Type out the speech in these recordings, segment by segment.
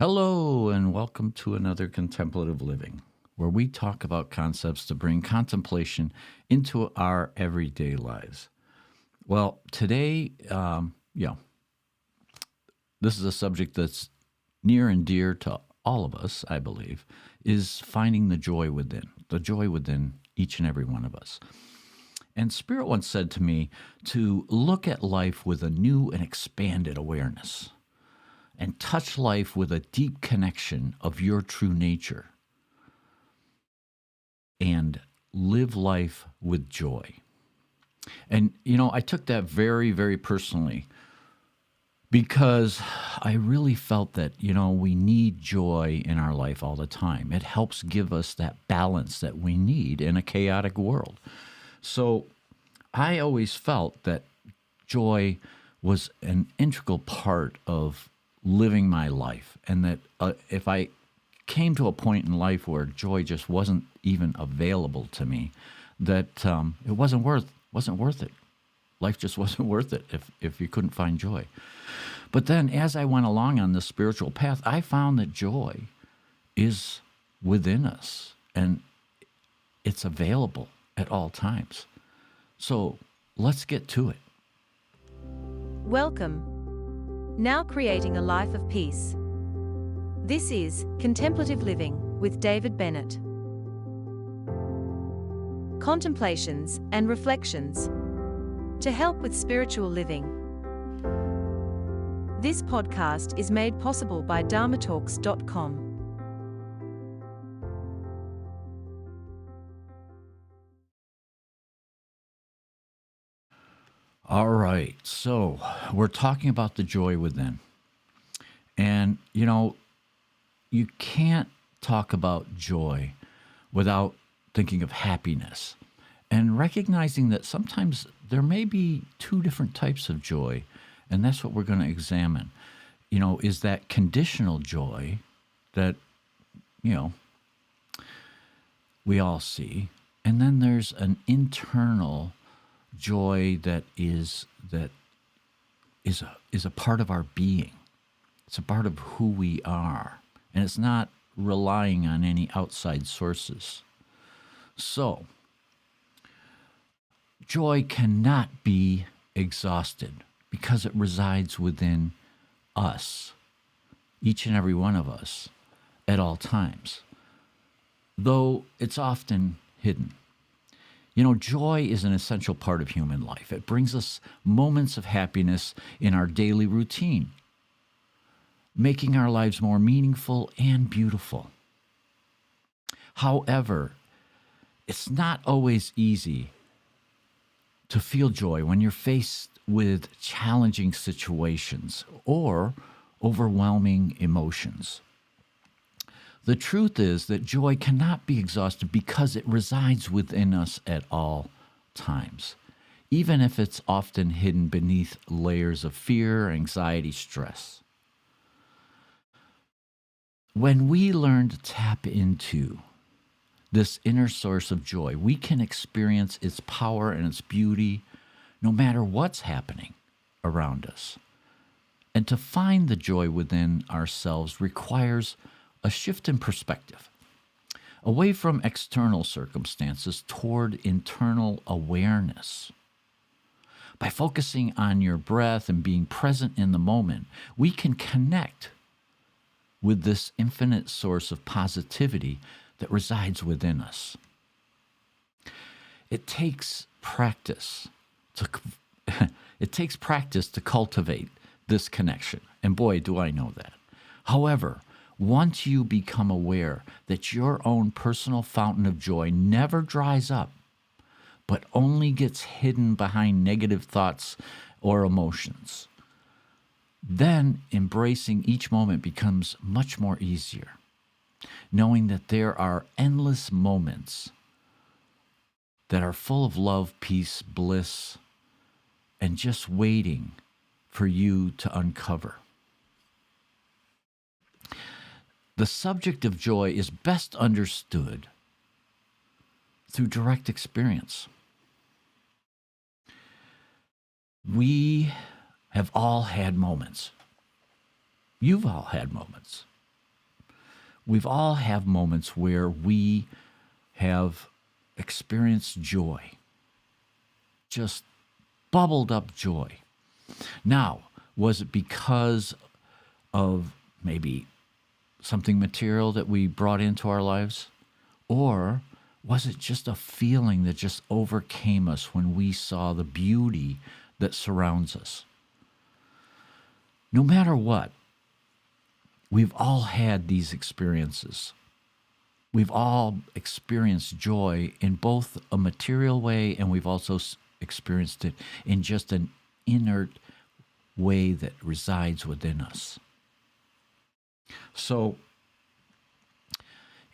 Hello, and welcome to another Contemplative Living, where we talk about concepts to bring contemplation into our everyday lives. Well, today, this is a subject that's near and dear to all of us, I believe, is finding the joy within each and every one of us. And Spirit once said to me to look at life with a new and expanded awareness and touch life with a deep connection of your true nature and live life with joy. And, I took that very, very personally because I really felt that, we need joy in our life all the time. It helps give us that balance that we need in a chaotic world. So I always felt that joy was an integral part of living my life, and that if I came to a point in life where joy just wasn't even available to me, that it wasn't worth it. Life just wasn't worth it if you couldn't find joy. But then as I went along on this spiritual path, I found that joy is within us and it's available at all times. So let's get to it. Welcome. Now creating a life of peace. This is Contemplative Living with David Bennett. Contemplations and reflections to help with spiritual living. This podcast is made possible by dharmatalks.com. All right, so we're talking about the joy within. And, you can't talk about joy without thinking of happiness and recognizing that sometimes there may be two different types of joy, and that's what we're going to examine. Is that conditional joy that, we all see, and then there's an internal joy that is a part of our being. It's a part of who we are, and it's not relying on any outside sources. So, joy cannot be exhausted because it resides within us, each and every one of us, at all times, though it's often hidden. Joy is an essential part of human life. It brings us moments of happiness in our daily routine, making our lives more meaningful and beautiful. However, it's not always easy to feel joy when you're faced with challenging situations or overwhelming emotions. The truth is that joy cannot be exhausted because it resides within us at all times, even if it's often hidden beneath layers of fear, anxiety, stress. When we learn to tap into this inner source of joy, we can experience its power and its beauty no matter what's happening around us. And to find the joy within ourselves requires a shift in perspective, away from external circumstances toward internal awareness. By focusing on your breath and being present in the moment, we can connect with this infinite source of positivity that resides within us. It takes practice to cultivate this connection, and boy, do I know that. However, once you become aware that your own personal fountain of joy never dries up, but only gets hidden behind negative thoughts or emotions, then embracing each moment becomes much more easier, knowing that there are endless moments that are full of love, peace, bliss, and just waiting for you to uncover. The subject of joy is best understood through direct experience. We have all had moments. You've all had moments we've all have moments where we have experienced joy, just bubbled up joy. Now, was it because of maybe something material that we brought into our lives? Or was it just a feeling that just overcame us when we saw the beauty that surrounds us? No matter what, we've all had these experiences. We've all experienced joy in both a material way, and we've also experienced it in just an inert way that resides within us. So,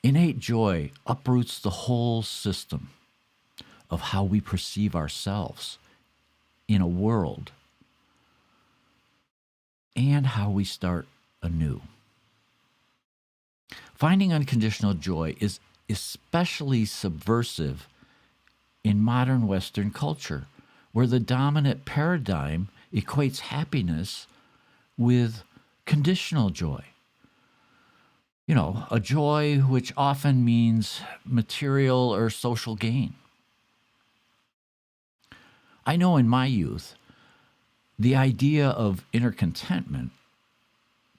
innate joy uproots the whole system of how we perceive ourselves in a world and how we start anew. Finding unconditional joy is especially subversive in modern Western culture, where the dominant paradigm equates happiness with conditional joy. You know, a joy which often means material or social gain. I know in my youth, the idea of inner contentment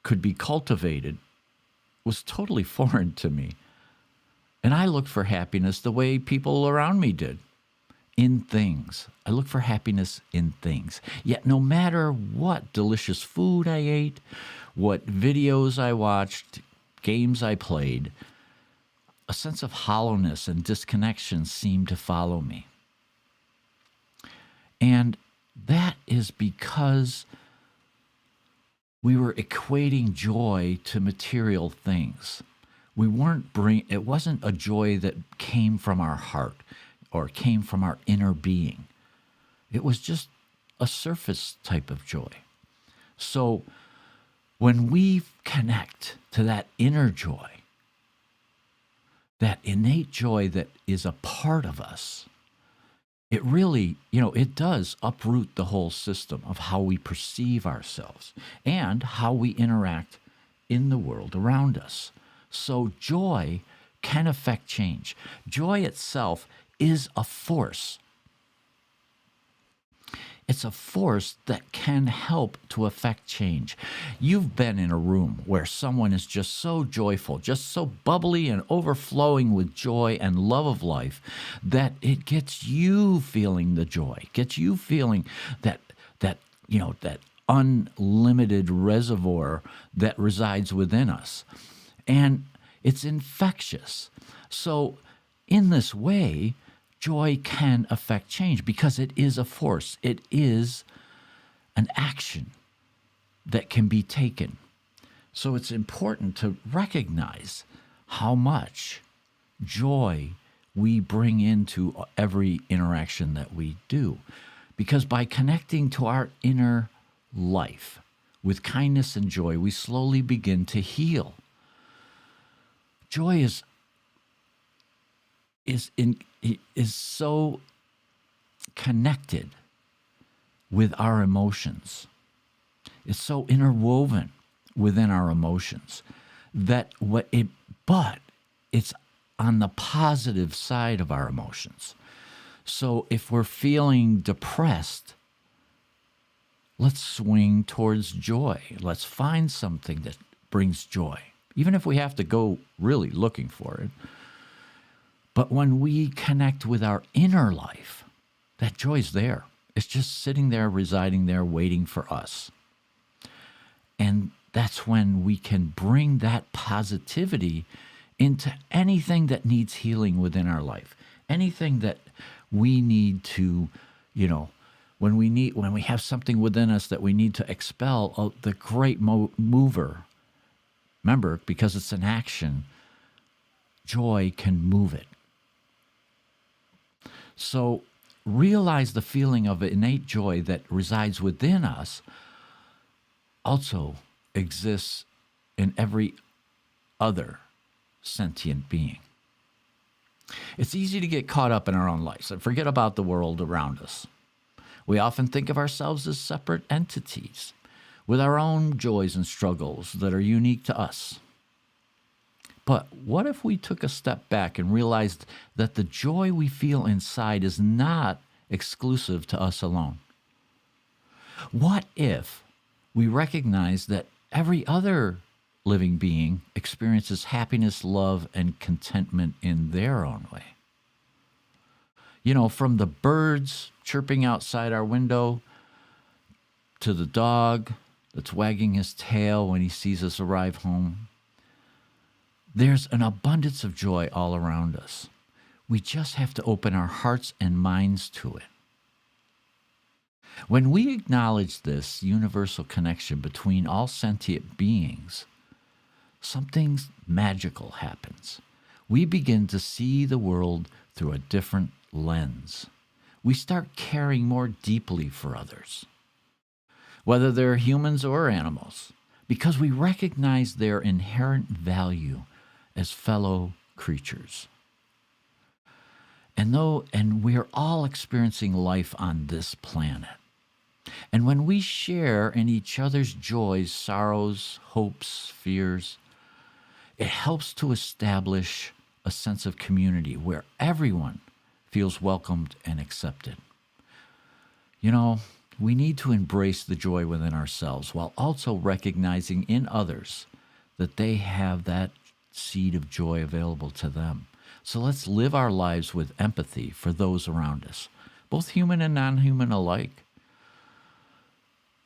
could be cultivated was totally foreign to me. And I looked for happiness the way people around me did, in things. I looked for happiness in things. Yet no matter what delicious food I ate, what videos I watched, games I played, a sense of hollowness and disconnection seemed to follow me. And that is because we were equating joy to material things. It wasn't a joy that came from our heart or came from our inner being. It was just a surface type of joy. So when we connect to that inner joy, that innate joy that is a part of us, it really, it does uproot the whole system of how we perceive ourselves and how we interact in the world around us. So joy can affect change. Joy itself is a force. It's a force that can help to affect change. You've been in a room where someone is just so joyful, just so bubbly and overflowing with joy and love of life that it gets you feeling the joy, gets you feeling that unlimited reservoir that resides within us. And it's infectious. So in this way, joy can affect change because it is a force. It is an action that can be taken. So it's important to recognize how much joy we bring into every interaction that we do. Because by connecting to our inner life with kindness and joy, we slowly begin to heal. Joy is so connected with our emotions. It's so interwoven within our emotions but it's on the positive side of our emotions. So if we're feeling depressed, let's swing towards joy. Let's find something that brings joy, even if we have to go really looking for it. But when we connect with our inner life, that joy's there. It's just sitting there, residing there, waiting for us. And that's when we can bring that positivity into anything that needs healing within our life. Anything that we need to, when we have something within us that we need to expel, the great mover. Remember, because it's an action, joy can move it. So realize the feeling of innate joy that resides within us also exists in every other sentient being. It's easy to get caught up in our own lives and forget about the world around us. We often think of ourselves as separate entities with our own joys and struggles that are unique to us. But what if we took a step back and realized that the joy we feel inside is not exclusive to us alone? What if we recognize that every other living being experiences happiness, love, and contentment in their own way? You know, from the birds chirping outside our window to the dog that's wagging his tail when he sees us arrive home, there's an abundance of joy all around us. We just have to open our hearts and minds to it. When we acknowledge this universal connection between all sentient beings, something magical happens. We begin to see the world through a different lens. We start caring more deeply for others, whether they're humans or animals, because we recognize their inherent value as fellow creatures. And we're all experiencing life on this planet. And when we share in each other's joys, sorrows, hopes, fears, it helps to establish a sense of community where everyone feels welcomed and accepted. You know, we need to embrace the joy within ourselves while also recognizing in others that they have that seed of joy available to them. So let's live our lives with empathy for those around us, both human and non-human alike,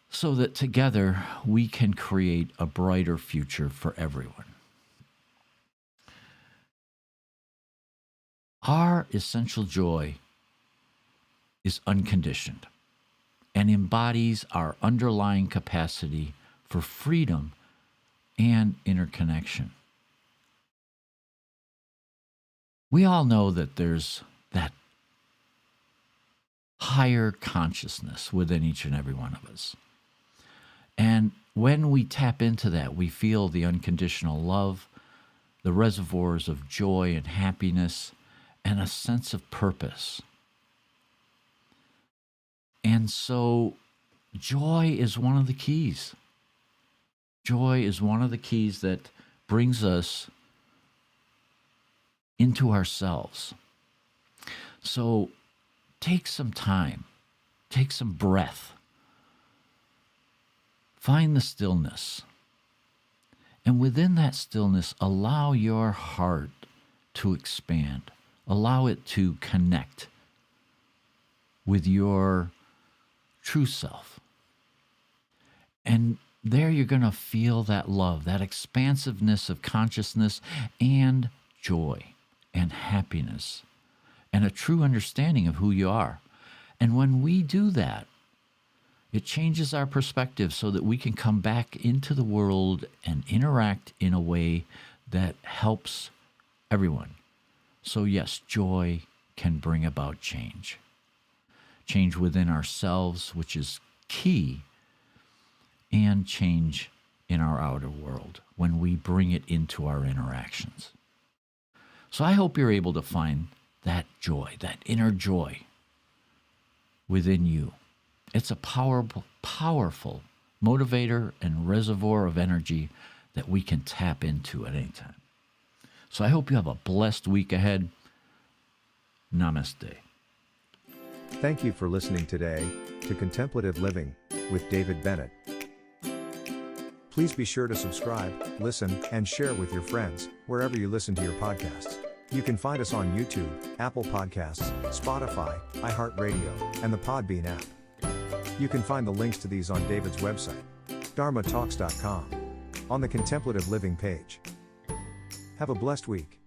so that together we can create a brighter future for everyone. Our essential joy is unconditioned and embodies our underlying capacity for freedom and interconnection. We all know that there's that higher consciousness within each and every one of us. And when we tap into that, we feel the unconditional love, the reservoirs of joy and happiness, and a sense of purpose. And so joy is one of the keys. Joy is one of the keys that brings us into ourselves. So take some time, take some breath, find the stillness, and within that stillness, allow your heart to expand. Allow it to connect with your true self. And there you're going to feel that love, that expansiveness of consciousness and joy and happiness and a true understanding of who you are. And when we do that, it changes our perspective so that we can come back into the world and interact in a way that helps everyone. So yes, joy can bring about change. Change within ourselves, which is key, and change in our outer world when we bring it into our interactions. So I hope you're able to find that joy, that inner joy within you. It's a powerful motivator and reservoir of energy that we can tap into at any time. So I hope you have a blessed week ahead. Namaste. Thank you for listening today to Contemplative Living with David Bennett. Please be sure to subscribe, listen, and share with your friends wherever you listen to your podcasts. You can find us on YouTube, Apple Podcasts, Spotify, iHeartRadio, and the Podbean app. You can find the links to these on David's website, dharmatalks.com, on the Contemplative Living page. Have a blessed week.